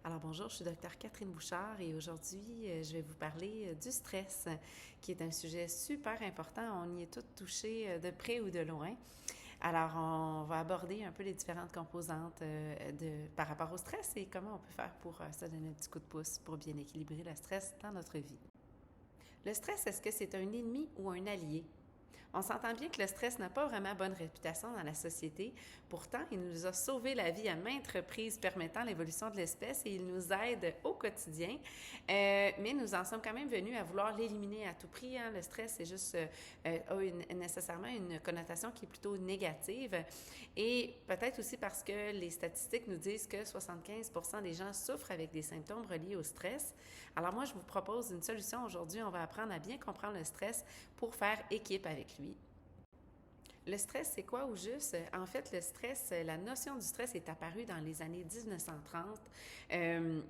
Alors bonjour, je suis docteur Catherine Bouchard et aujourd'hui, je vais vous parler du stress, qui est un sujet super important. On y est tous touchés de près ou de loin. Alors, on va aborder un peu les différentes composantes par rapport au stress et comment on peut faire pour se donner un petit coup de pouce pour bien équilibrer le stress dans notre vie. Le stress, est-ce que c'est un ennemi ou un allié? On s'entend bien que le stress n'a pas vraiment bonne réputation dans la société. Pourtant, il nous a sauvé la vie à maintes reprises, permettant l'évolution de l'espèce et il nous aide au quotidien. Mais nous en sommes quand même venus à vouloir l'éliminer à tout prix. Hein. Le stress, c'est juste nécessairement une connotation qui est plutôt négative. Et peut-être aussi parce que les statistiques nous disent que 75% des gens souffrent avec des symptômes reliés au stress. Alors moi, je vous propose une solution aujourd'hui. On va apprendre à bien comprendre le stress pour faire équipe avec lui. Le stress, c'est quoi au juste? En fait, le stress, la notion du stress est apparue dans les années 1930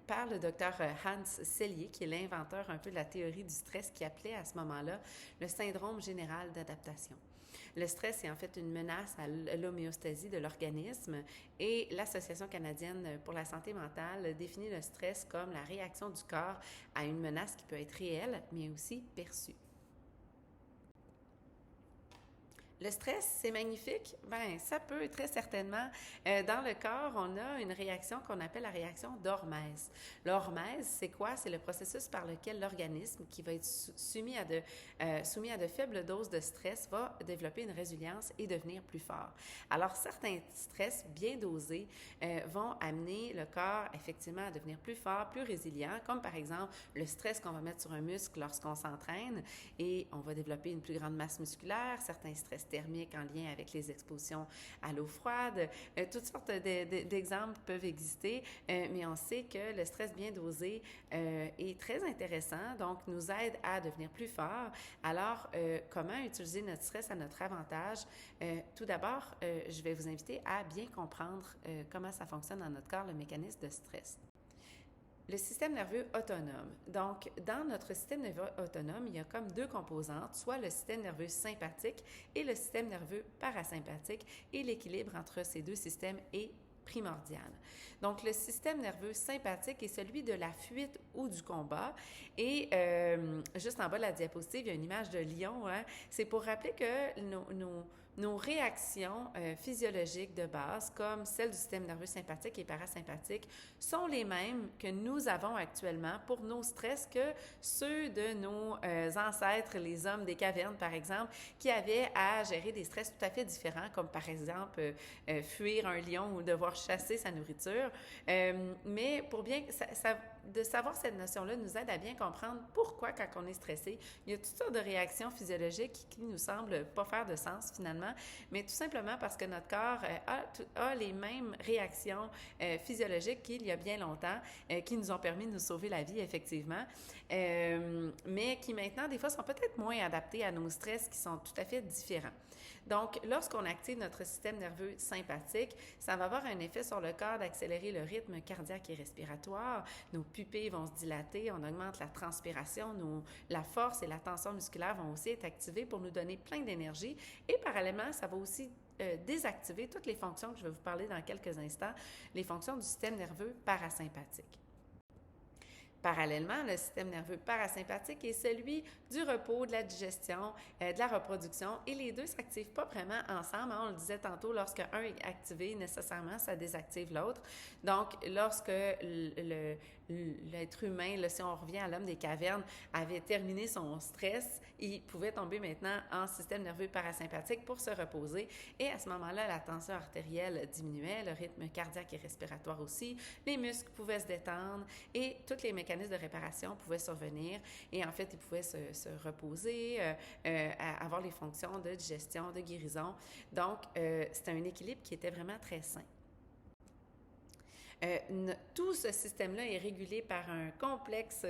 par le docteur Hans Selye, qui est l'inventeur un peu de la théorie du stress, qui appelait à ce moment-là le syndrome général d'adaptation. Le stress est en fait une menace à l'homéostasie de l'organisme et l'Association canadienne pour la santé mentale définit le stress comme la réaction du corps à une menace qui peut être réelle, mais aussi perçue. Le stress, c'est magnifique? Ben, ça peut très certainement. Dans le corps, on a une réaction qu'on appelle la réaction d'hormèse. L'hormèse, c'est quoi? C'est le processus par lequel l'organisme, qui va être soumis à de faibles doses de stress, va développer une résilience et devenir plus fort. Alors, certains stress bien dosés vont amener le corps effectivement à devenir plus fort, plus résilient, comme par exemple le stress qu'on va mettre sur un muscle lorsqu'on s'entraîne et on va développer une plus grande masse musculaire, certains stress thermiques en lien avec les expositions à l'eau froide. Toutes sortes d'exemples peuvent exister, mais on sait que le stress bien dosé est très intéressant, donc nous aide à devenir plus fort. Alors, comment utiliser notre stress à notre avantage? Tout d'abord, je vais vous inviter à bien comprendre comment ça fonctionne dans notre corps, le mécanisme de stress. Le système nerveux autonome. Donc, dans notre système nerveux autonome, il y a comme deux composantes, soit le système nerveux sympathique et le système nerveux parasympathique, et l'équilibre entre ces deux systèmes est primordial. Donc, le système nerveux sympathique est celui de la fuite ou du combat. Et juste en bas de la diapositive, il y a une image de lion. Hein? C'est pour rappeler que nos réactions physiologiques de base, comme celles du système nerveux sympathique et parasympathique, sont les mêmes que nous avons actuellement pour nos stress que ceux de nos ancêtres, les hommes des cavernes, par exemple, qui avaient à gérer des stress tout à fait différents, comme par exemple fuir un lion ou devoir chasser sa nourriture. Mais pour bien, de savoir cette notion-là nous aide à bien comprendre pourquoi, quand on est stressé, il y a toutes sortes de réactions physiologiques qui nous semblent pas faire de sens finalement, mais tout simplement parce que notre corps a les mêmes réactions physiologiques qu'il y a bien longtemps, qui nous ont permis de nous sauver la vie, effectivement, mais qui maintenant, des fois, sont peut-être moins adaptés à nos stress qui sont tout à fait différents. Donc, lorsqu'on active notre système nerveux sympathique, ça va avoir un effet sur le corps d'accélérer le rythme cardiaque et respiratoire. Nos pupilles vont se dilater, on augmente la transpiration, la force et la tension musculaire vont aussi être activées pour nous donner plein d'énergie. Et parallèlement, ça va aussi désactiver toutes les fonctions que je vais vous parler dans quelques instants, les fonctions du système nerveux parasympathique. Parallèlement, le système nerveux parasympathique est celui du repos, de la digestion, de la reproduction, et les deux ne s'activent pas vraiment ensemble. Hein? On le disait tantôt, lorsque un est activé, nécessairement, ça désactive l'autre. Donc, lorsque l'être humain, là, si on revient à l'homme des cavernes, avait terminé son stress, il pouvait tomber maintenant en système nerveux parasympathique pour se reposer. Et à ce moment-là, la tension artérielle diminuait, le rythme cardiaque et respiratoire aussi, les muscles pouvaient se détendre et toutes les mécanismes de réparation pouvaient survenir et en fait, ils pouvaient se reposer, avoir les fonctions de digestion, de guérison. Donc, c'était un équilibre qui était vraiment très sain. Tout ce système-là est régulé par un complexe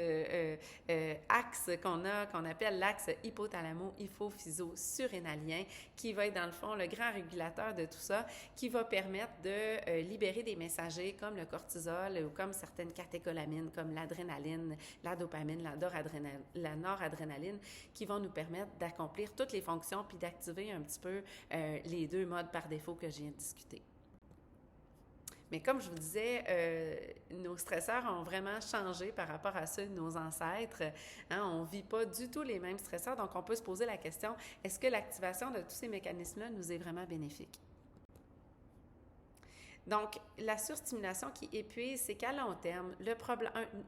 axe qu'on appelle l'axe hypothalamo-hypophyso-surrénalien, qui va être dans le fond le grand régulateur de tout ça, qui va permettre de libérer des messagers comme le cortisol ou comme certaines catécholamines, comme l'adrénaline, la dopamine, la noradrénaline, qui vont nous permettre d'accomplir toutes les fonctions puis d'activer un petit peu les deux modes par défaut que je viens de discuter. Mais comme je vous disais, nos stresseurs ont vraiment changé par rapport à ceux de nos ancêtres. Hein, on ne vit pas du tout les mêmes stresseurs, donc on peut se poser la question, est-ce que l'activation de tous ces mécanismes-là nous est vraiment bénéfique? Donc, la surstimulation qui épuise, c'est qu'à long terme, il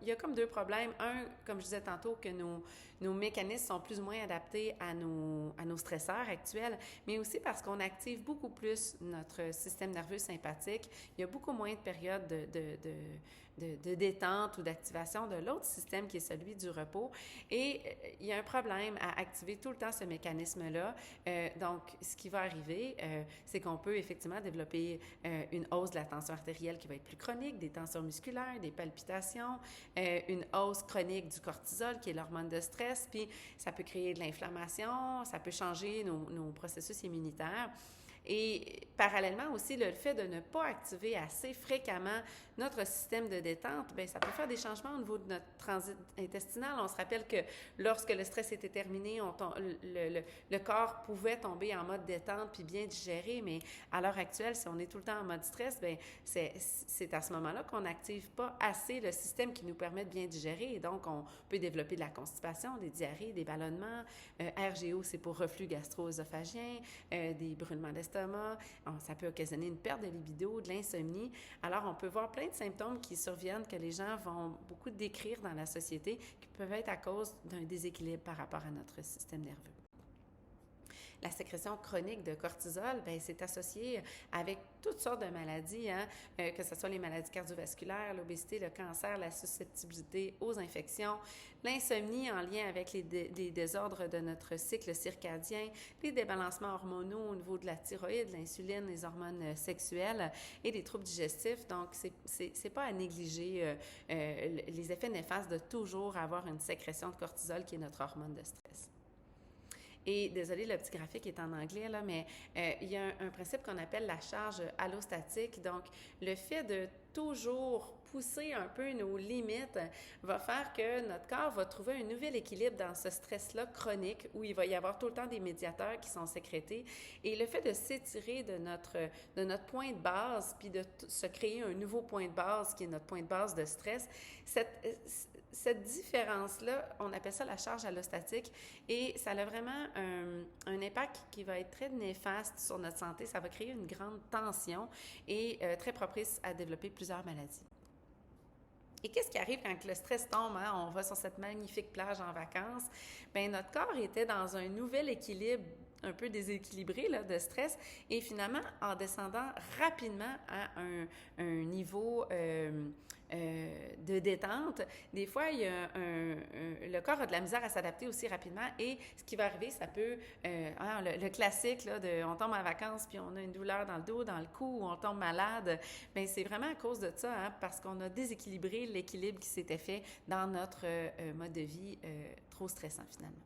y a comme deux problèmes. Un, comme je disais tantôt, que nos mécanismes sont plus ou moins adaptés à nos stresseurs actuels, mais aussi parce qu'on active beaucoup plus notre système nerveux sympathique. Il y a beaucoup moins de périodes de détente ou d'activation de l'autre système qui est celui du repos. Et il y a un problème à activer tout le temps ce mécanisme-là. Donc, ce qui va arriver, c'est qu'on peut effectivement développer une hausse de la tension artérielle qui va être plus chronique, des tensions musculaires, des palpitations, une hausse chronique du cortisol qui est l'hormone de stress, puis ça peut créer de l'inflammation, ça peut changer nos processus immunitaires. Et parallèlement aussi, le fait de ne pas activer assez fréquemment notre système de détente, bien, ça peut faire des changements au niveau de notre transit intestinal. On se rappelle que lorsque le stress était terminé, le corps pouvait tomber en mode détente puis bien digérer, mais à l'heure actuelle, si on est tout le temps en mode stress, bien, c'est à ce moment-là qu'on n'active pas assez le système qui nous permet de bien digérer. Et donc, on peut développer de la constipation, des diarrhées, des ballonnements. RGO, c'est pour reflux gastro-œsophagien, des brûlements d'estomac. Ça peut occasionner une perte de libido, de l'insomnie. Alors, on peut voir plein de symptômes qui surviennent que les gens vont beaucoup décrire dans la société qui peuvent être à cause d'un déséquilibre par rapport à notre système nerveux. La sécrétion chronique de cortisol, bien, c'est associé avec toutes sortes de maladies, hein, que ce soit les maladies cardiovasculaires, l'obésité, le cancer, la susceptibilité aux infections, l'insomnie en lien avec les désordres de notre cycle circadien, les débalancements hormonaux au niveau de la thyroïde, l'insuline, les hormones sexuelles et les troubles digestifs. Donc, c'est pas à négliger les effets néfastes de toujours avoir une sécrétion de cortisol qui est notre hormone de stress. Et désolé, le petit graphique est en anglais, là, mais il y a un principe qu'on appelle la charge allostatique. Donc, le fait de toujours pousser un peu nos limites va faire que notre corps va trouver un nouvel équilibre dans ce stress-là chronique où il va y avoir tout le temps des médiateurs qui sont sécrétés. Et le fait de s'étirer de notre point de base puis de se créer un nouveau point de base qui est notre point de base de stress, cette différence-là, on appelle ça la charge allostatique et ça a vraiment un impact qui va être très néfaste sur notre santé. Ça va créer une grande tension et très propice à développer plusieurs maladies. Et qu'est-ce qui arrive quand le stress tombe? Hein? On va sur cette magnifique plage en vacances. Bien, notre corps était dans un nouvel équilibre un peu déséquilibré là, de stress et finalement, en descendant rapidement à un niveau de détente, des fois, le corps a de la misère à s'adapter aussi rapidement et ce qui va arriver, ça peut, le classique, là, on tombe en vacances puis on a une douleur dans le dos, dans le cou, ou on tombe malade, bien, c'est vraiment à cause de ça, hein, parce qu'on a déséquilibré l'équilibre qui s'était fait dans notre mode de vie trop stressant finalement.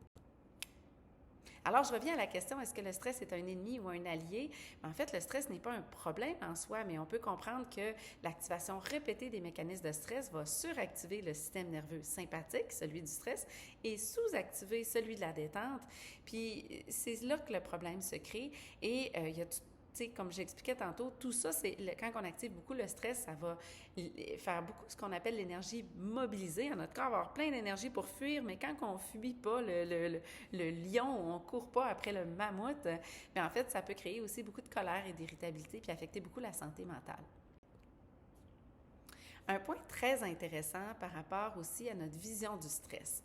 Alors, je reviens à la question, est-ce que le stress est un ennemi ou un allié? En fait, le stress n'est pas un problème en soi, mais on peut comprendre que l'activation répétée des mécanismes de stress va suractiver le système nerveux sympathique, celui du stress, et sous-activer celui de la détente. Puis, c'est là que le problème se crée et il y a comme j'expliquais tantôt, tout ça, quand on active beaucoup le stress, ça va faire beaucoup ce qu'on appelle l'énergie mobilisée. Notre corps va avoir plein d'énergie pour fuir, mais quand on ne fuit pas le lion, on ne court pas après le mammouth, mais en fait, ça peut créer aussi beaucoup de colère et d'irritabilité puis affecter beaucoup la santé mentale. Un point très intéressant par rapport aussi à notre vision du stress,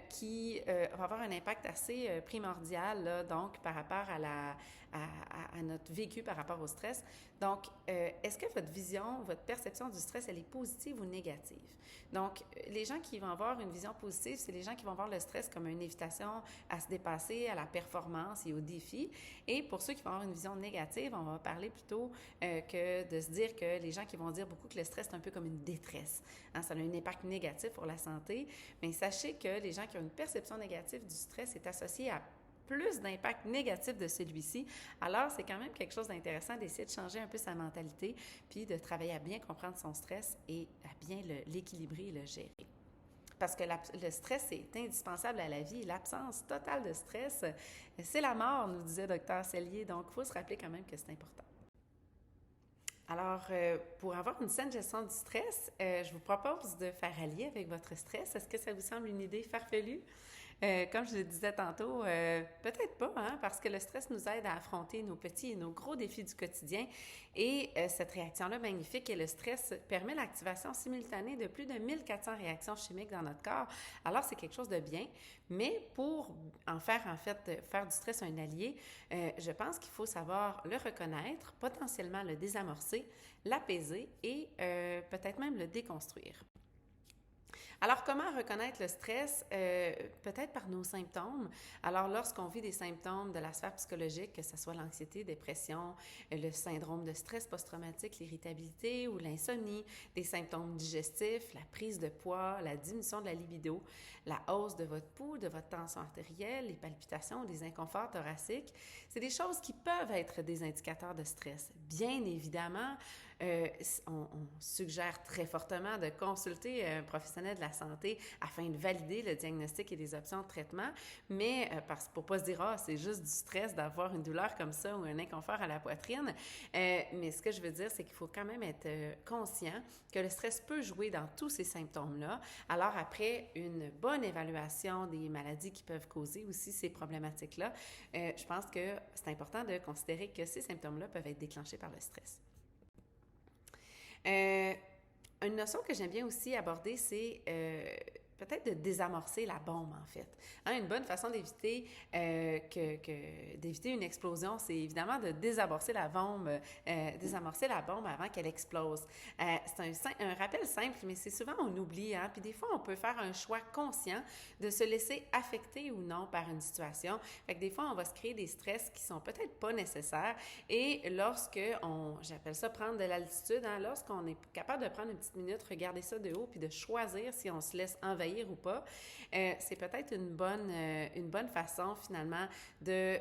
qui va avoir un impact assez primordial, là, donc par rapport à notre vécu par rapport au stress. Donc, est-ce que votre vision, votre perception du stress, elle est positive ou négative? Donc, les gens qui vont avoir une vision positive, c'est les gens qui vont voir le stress comme une invitation à se dépasser, à la performance et au défi. Et pour ceux qui vont avoir une vision négative, on va parler plutôt que de se dire que les gens qui vont dire beaucoup que le stress est un peu comme une détresse. Hein, ça a un impact négatif pour la santé. Mais sachez que les gens qui ont une perception négative du stress est associé à plus d'impact négatif de celui-ci. Alors, c'est quand même quelque chose d'intéressant d'essayer de changer un peu sa mentalité, puis de travailler à bien comprendre son stress et à bien l'équilibrer et le gérer. Parce que le stress est indispensable à la vie. L'absence totale de stress, c'est la mort, nous disait Dr. Sellier. Donc, il faut se rappeler quand même que c'est important. Alors, pour avoir une saine gestion du stress, je vous propose de faire allier avec votre stress. Est-ce que ça vous semble une idée farfelue? Comme je le disais tantôt, peut-être pas, hein, parce que le stress nous aide à affronter nos petits et nos gros défis du quotidien. Et cette réaction-là magnifique et le stress permet l'activation simultanée de plus de 1400 réactions chimiques dans notre corps. Alors, c'est quelque chose de bien. Mais pour faire du stress un allié, je pense qu'il faut savoir le reconnaître, potentiellement le désamorcer, l'apaiser et peut-être même le déconstruire. Alors, comment reconnaître le stress? Peut-être par nos symptômes. Alors, lorsqu'on vit des symptômes de la sphère psychologique, que ce soit l'anxiété, dépression, le syndrome de stress post-traumatique, l'irritabilité ou l'insomnie, des symptômes digestifs, la prise de poids, la diminution de la libido, la hausse de votre pouls, de votre tension artérielle, les palpitations, des inconforts thoraciques, c'est des choses qui peuvent être des indicateurs de stress. Bien évidemment, on suggère très fortement de consulter un professionnel de la santé afin de valider le diagnostic et les options de traitement, mais pour ne pas se dire « Ah, c'est juste du stress d'avoir une douleur comme ça ou un inconfort à la poitrine », mais ce que je veux dire, c'est qu'il faut quand même être conscient que le stress peut jouer dans tous ces symptômes-là. Alors après une bonne évaluation des maladies qui peuvent causer aussi ces problématiques-là, je pense que c'est important de considérer que ces symptômes-là peuvent être déclenchés par le stress. Une notion que j'aime bien aussi aborder, c'est peut-être de désamorcer la bombe, en fait. Hein, une bonne façon d'éviter d'éviter une explosion, c'est évidemment de désamorcer la bombe avant qu'elle explose. C'est un rappel simple, mais c'est souvent on oublie. Hein? Puis des fois, on peut faire un choix conscient de se laisser affecter ou non par une situation. Fait que des fois, on va se créer des stress qui sont peut-être pas nécessaires. Et j'appelle ça prendre de l'altitude, hein? Lorsqu'on est capable de prendre une petite minute, regarder ça de haut, puis de choisir si on se laisse envahir ou pas, c'est peut-être une bonne façon finalement de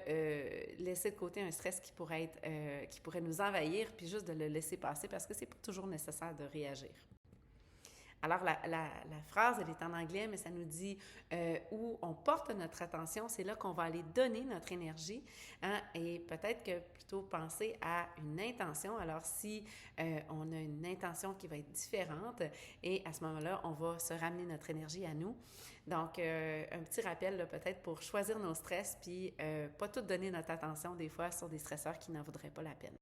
laisser de côté un stress qui pourrait nous envahir, puis juste de le laisser passer parce que c'est pas toujours nécessaire de réagir. Alors, la phrase, elle est en anglais, mais ça nous dit où on porte notre attention, c'est là qu'on va aller donner notre énergie. Hein, et peut-être que plutôt penser à une intention. Alors, si on a une intention qui va être différente, et à ce moment-là, on va se ramener notre énergie à nous. Donc, un petit rappel là, peut-être pour choisir nos stress, puis pas tout donner notre attention des fois sur des stresseurs qui n'en vaudraient pas la peine.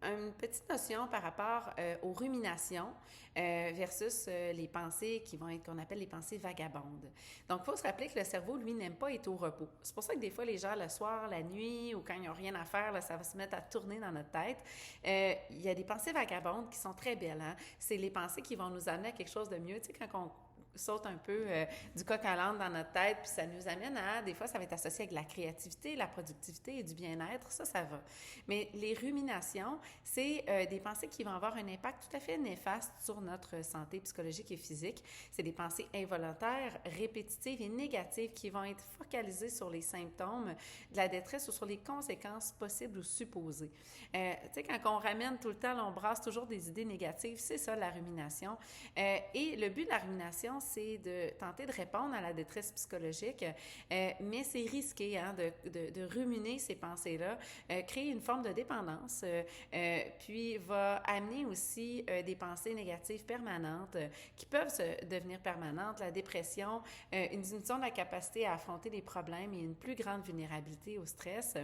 Une petite notion par rapport aux ruminations versus les pensées qu'on appelle les pensées vagabondes. Donc, il faut se rappeler que le cerveau, lui, n'aime pas être au repos. C'est pour ça que des fois, les gens, le soir, la nuit, ou quand ils n'ont rien à faire, là, ça va se mettre à tourner dans notre tête. Il y a des pensées vagabondes qui sont très belles. Hein? C'est les pensées qui vont nous amener à quelque chose de mieux. Tu sais, quand on saute un peu du coq à l'âne dans notre tête, puis ça nous amène des fois, ça va être associé avec la créativité, la productivité et du bien-être, ça va. Mais les ruminations, c'est des pensées qui vont avoir un impact tout à fait néfaste sur notre santé psychologique et physique. C'est des pensées involontaires, répétitives et négatives qui vont être focalisées sur les symptômes de la détresse ou sur les conséquences possibles ou supposées. Tu sais, quand on ramène tout le temps, on brasse toujours des idées négatives, c'est ça la rumination. Et le but de la rumination, c'est de tenter de répondre à la détresse psychologique, mais c'est risqué hein, de ruminer ces pensées-là, créer une forme de dépendance, puis va amener aussi des pensées négatives permanentes qui peuvent devenir permanentes, la dépression, une diminution de la capacité à affronter les problèmes et une plus grande vulnérabilité au stress.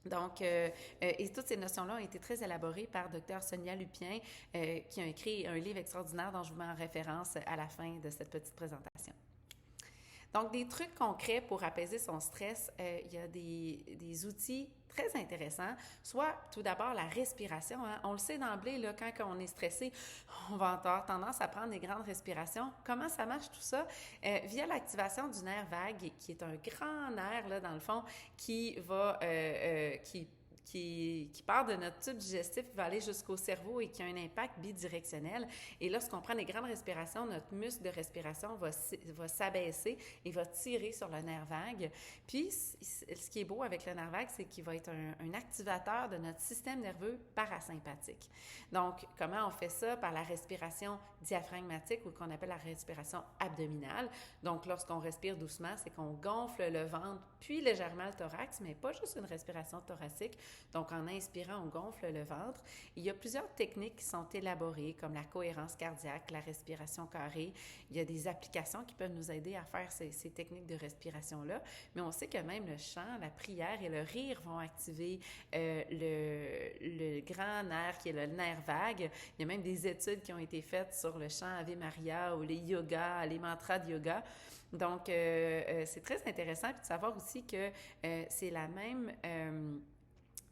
Donc, et toutes ces notions-là ont été très élaborées par Dr. Sonia Lupien, qui a écrit un livre extraordinaire dont je vous mets en référence à la fin de cette petite présentation. Donc, des trucs concrets pour apaiser son stress, il y a des outils très intéressants. Soit, tout d'abord, la respiration. Hein. On le sait d'emblée, là, quand on est stressé, on va avoir tendance à prendre des grandes respirations. Comment ça marche tout ça? Via l'activation du nerf vague, qui est un grand nerf, là, dans le fond, qui part de notre tube digestif, qui va aller jusqu'au cerveau et qui a un impact bidirectionnel. Et lorsqu'on prend des grandes respirations, notre muscle de respiration va s'abaisser et va tirer sur le nerf vague. Puis, ce qui est beau avec le nerf vague, c'est qu'il va être un activateur de notre système nerveux parasympathique. Donc, comment on fait ça? Par la respiration diaphragmatique ou qu'on appelle la respiration abdominale. Donc, lorsqu'on respire doucement, c'est qu'on gonfle le ventre, puis légèrement le thorax, mais pas juste une respiration thoracique. Donc, en inspirant, on gonfle le ventre. Il y a plusieurs techniques qui sont élaborées, comme la cohérence cardiaque, la respiration carrée. Il y a des applications qui peuvent nous aider à faire ces techniques de respiration-là. Mais on sait que même le chant, la prière et le rire vont activer le grand nerf qui est le nerf vague. Il y a même des études qui ont été faites sur le chant Ave Maria ou les yogas, les mantras de yoga. Donc, c'est très intéressant puis de savoir aussi que c'est la même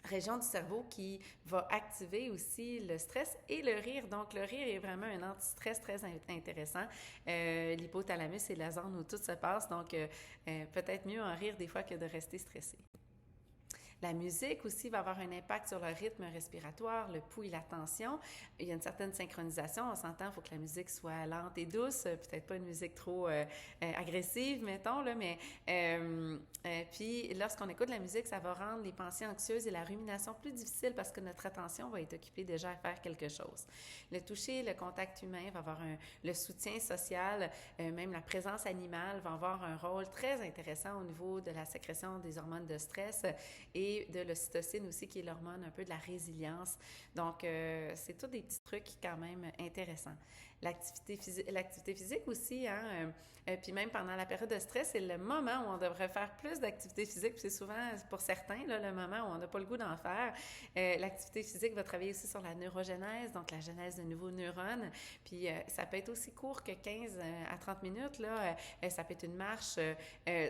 région du cerveau qui va activer aussi le stress et le rire. Donc, le rire est vraiment un anti-stress très intéressant. L'hypothalamus, c'est la zone où tout se passe. Donc, peut-être mieux en rire des fois que de rester stressé. La musique aussi va avoir un impact sur le rythme respiratoire, le pouls et la tension. Il y a une certaine synchronisation. On s'entend, il faut que la musique soit lente et douce, peut-être pas une musique trop agressive, mettons, là, mais puis lorsqu'on écoute la musique, ça va rendre les pensées anxieuses et la rumination plus difficiles parce que notre attention va être occupée déjà à faire quelque chose. Le toucher, le contact humain va avoir le soutien social, même la présence animale va avoir un rôle très intéressant au niveau de la sécrétion des hormones de stress et de l'ocytocine aussi, qui est l'hormone un peu de la résilience. Donc, c'est tous des petits trucs quand même intéressants. L'activité physique aussi, hein, puis même pendant la période de stress, c'est le moment où on devrait faire plus d'activité physique, puis c'est souvent, pour certains, là, le moment où on n'a pas le goût d'en faire. L'activité physique va travailler aussi sur la neurogenèse, donc la genèse de nouveaux neurones, puis ça peut être aussi court que 15 à 30 minutes, là, ça peut être une marche,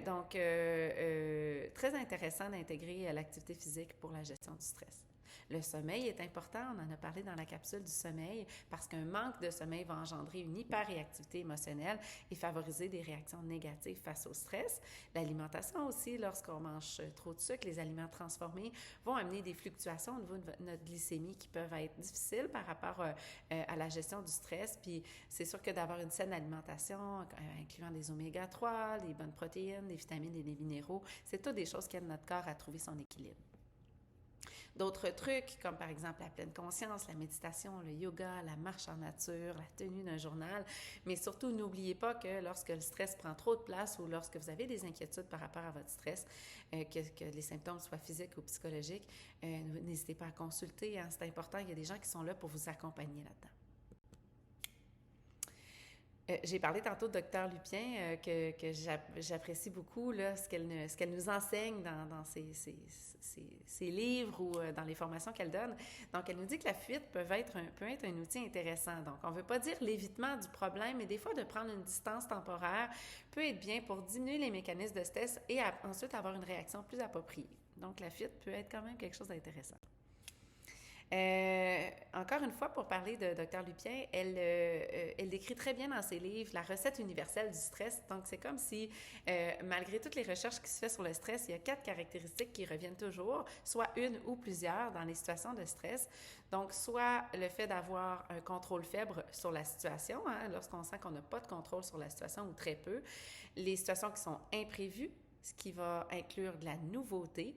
donc très intéressant d'intégrer l'activité physique pour la gestion du stress. Le sommeil est important, on en a parlé dans la capsule du sommeil, parce qu'un manque de sommeil va engendrer une hyperréactivité émotionnelle et favoriser des réactions négatives face au stress. L'alimentation aussi, lorsqu'on mange trop de sucre, les aliments transformés vont amener des fluctuations au niveau de notre glycémie qui peuvent être difficiles par rapport à la gestion du stress. Puis c'est sûr que d'avoir une saine alimentation, incluant des oméga 3, les bonnes protéines, les vitamines et les minéraux, c'est toutes des choses qui aident notre corps à trouver son équilibre. D'autres trucs, comme par exemple la pleine conscience, la méditation, le yoga, la marche en nature, la tenue d'un journal. Mais surtout, n'oubliez pas que lorsque le stress prend trop de place ou lorsque vous avez des inquiétudes par rapport à votre stress, que les symptômes soient physiques ou psychologiques, n'hésitez pas à consulter. Hein, c'est important, il y a des gens qui sont là pour vous accompagner là-dedans. J'ai parlé tantôt de Dr Lupien, que j'apprécie beaucoup, là, ce qu'elle nous enseigne dans ses livres ou dans les formations qu'elle donne. Donc, elle nous dit que la fuite peut être un outil intéressant. Donc, on ne veut pas dire l'évitement du problème, mais des fois, de prendre une distance temporaire peut être bien pour diminuer les mécanismes de stress et ensuite avoir une réaction plus appropriée. Donc, la fuite peut être quand même quelque chose d'intéressant. Encore une fois, pour parler de Dr Lupien, elle décrit très bien dans ses livres la recette universelle du stress. Donc, c'est comme si, malgré toutes les recherches qui se font sur le stress, il y a 4 caractéristiques qui reviennent toujours, soit une ou plusieurs dans les situations de stress. Donc, soit le fait d'avoir un contrôle faible sur la situation, hein, lorsqu'on sent qu'on n'a pas de contrôle sur la situation ou très peu, les situations qui sont imprévues, ce qui va inclure de la nouveauté,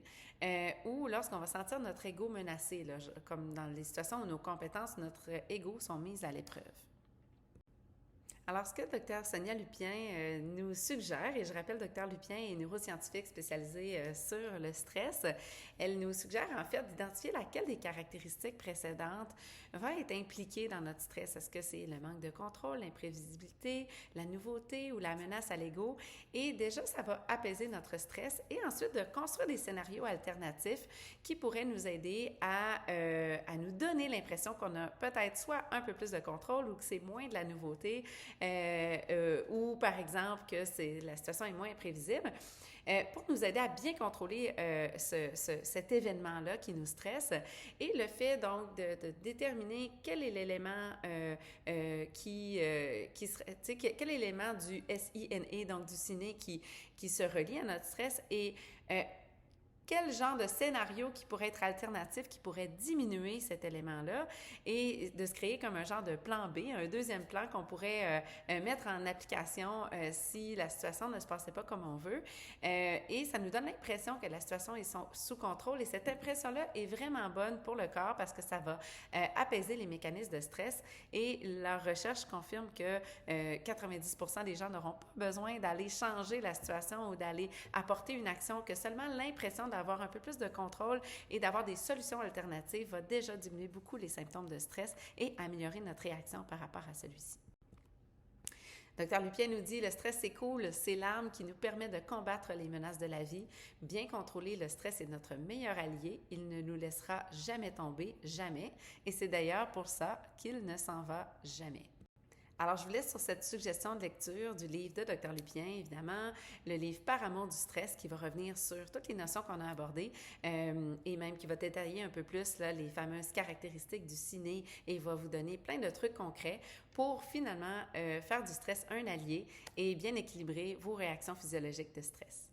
ou lorsqu'on va sentir notre ego menacé, là, comme dans les situations où nos compétences, notre ego sont mises à l'épreuve. Alors, ce que Dr Sonia Lupien nous suggère, et je rappelle, Dr Lupien est neuroscientifique spécialisée sur le stress, elle nous suggère en fait d'identifier laquelle des caractéristiques précédentes va être impliquée dans notre stress. Est-ce que c'est le manque de contrôle, l'imprévisibilité, la nouveauté ou la menace à l'ego? Et déjà, ça va apaiser notre stress et ensuite de construire des scénarios alternatifs qui pourraient nous aider à nous donner l'impression qu'on a peut-être soit un peu plus de contrôle ou que c'est moins de la nouveauté, ou par exemple que la situation est moins imprévisible, pour nous aider à bien contrôler cet événement-là qui nous stresse et le fait donc de déterminer quel est l'élément quel élément du SINE, donc du ciné qui se relie à notre stress et quel genre de scénario qui pourrait être alternatif, qui pourrait diminuer cet élément-là et de se créer comme un genre de plan B, un deuxième plan qu'on pourrait mettre en application si la situation ne se passait pas comme on veut. Et ça nous donne l'impression que la situation est sous contrôle et cette impression-là est vraiment bonne pour le corps parce que ça va apaiser les mécanismes de stress et la recherche confirme que 90% des gens n'auront pas besoin d'aller changer la situation ou d'aller apporter une action, que seulement l'impression d'avoir un peu plus de contrôle et d'avoir des solutions alternatives va déjà diminuer beaucoup les symptômes de stress et améliorer notre réaction par rapport à celui-ci. Dr Lupien nous dit, le stress c'est cool, c'est l'arme qui nous permet de combattre les menaces de la vie. Bien contrôler, le stress est notre meilleur allié. Il ne nous laissera jamais tomber, jamais. Et c'est d'ailleurs pour ça qu'il ne s'en va jamais. Alors, je vous laisse sur cette suggestion de lecture du livre de Dr Lupien, évidemment, le livre Par amour du stress, qui va revenir sur toutes les notions qu'on a abordées et même qui va détailler un peu plus là, les fameuses caractéristiques du ciné et va vous donner plein de trucs concrets pour finalement faire du stress un allié et bien équilibrer vos réactions physiologiques de stress.